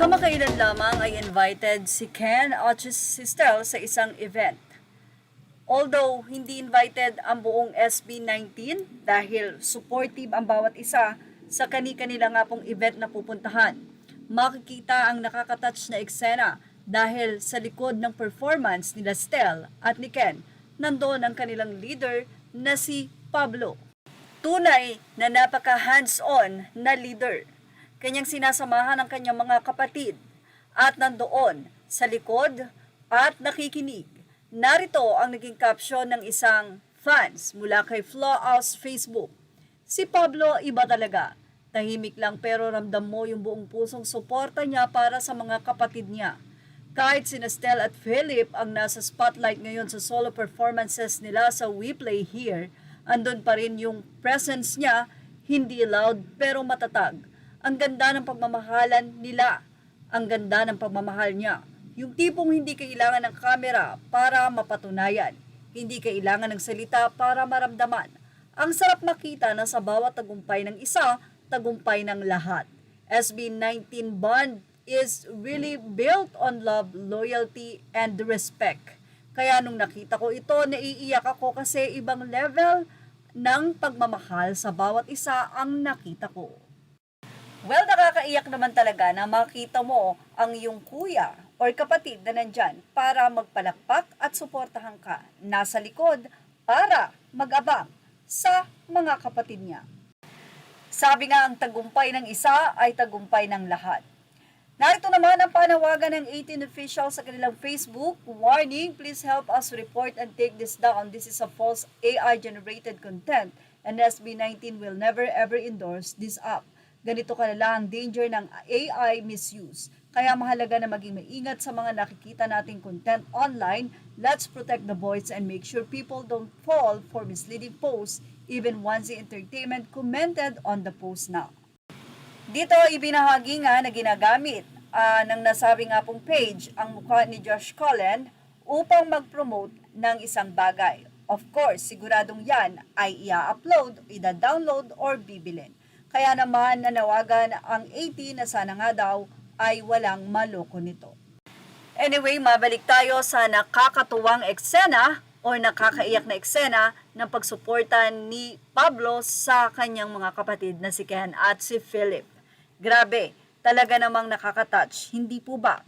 Kamakailan lamang ay invited si Ken at si Stel sa isang event. Although hindi invited ang buong SB19 dahil supportive ang bawat isa sa kani-kanila nga pong event na pupuntahan, makikita ang nakakatouch na eksena dahil sa likod ng performance nila Stel at ni Ken, nandoon ang kanilang leader na si Pablo. Tunay na napaka-hands-on na leader. Kanyang sinasamahan ang kanyang mga kapatid at nandoon sa likod at nakikinig. Narito ang naging caption ng isang fans mula kay Floaus Facebook. Si Pablo iba talaga. Tahimik lang pero ramdam mo yung buong pusong suporta niya para sa mga kapatid niya. Kahit sina Stel at Philip ang nasa spotlight ngayon sa solo performances nila sa We Play Here, andun pa rin yung presence niya, hindi loud pero matatag. Ang ganda ng pagmamahalan nila. Ang ganda ng pagmamahal niya. Yung tipong hindi kailangan ng kamera para mapatunayan. Hindi kailangan ng salita para maramdaman. Ang sarap makita na sa bawat tagumpay ng isa, tagumpay ng lahat. SB19 bond is really built on love, loyalty, and respect. Kaya nung nakita ko ito, naiiyak ako kasi ibang level ng pagmamahal sa bawat isa ang nakita ko. Well, nakakaiyak naman talaga na makita mo ang iyong kuya or kapatid na nandyan para magpalakpak at suportahan ka. Nasa likod para mag-abang sa mga kapatid niya. Sabi nga ang tagumpay ng isa ay tagumpay ng lahat. Narito naman ang panawagan ng 18 officials sa kanilang Facebook. Warning, please help us report and take this down. This is a false AI-generated content and SB19 will never ever endorse this app. Ganito kalala ang danger ng AI misuse. Kaya mahalaga na maging maingat sa mga nakikita nating content online. Let's protect the voice and make sure people don't fall for misleading posts even once the entertainment commented on the post now. Dito ibinahagi nga na ginagamit ng nasabi nga pong page ang mukha ni Josh Cullen upang mag-promote ng isang bagay. Of course, siguradong yan ay i-upload, i-download or bibilin. Kaya naman nanawagan ang 80 na sana nga daw ay walang maloko nito. Anyway, mabalik tayo sa nakakatuwang eksena o nakakaiyak na eksena ng pagsuporta ni Pablo sa kanyang mga kapatid na si Ken at si Philip. Grabe, talaga namang nakakatouch, hindi po ba?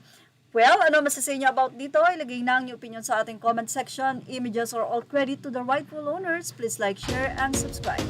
Well, ano masasabi niyo about dito? Ilagay na ang inyong opinion sa ating comment section. Images are all credit to the rightful owners. Please like, share, and subscribe.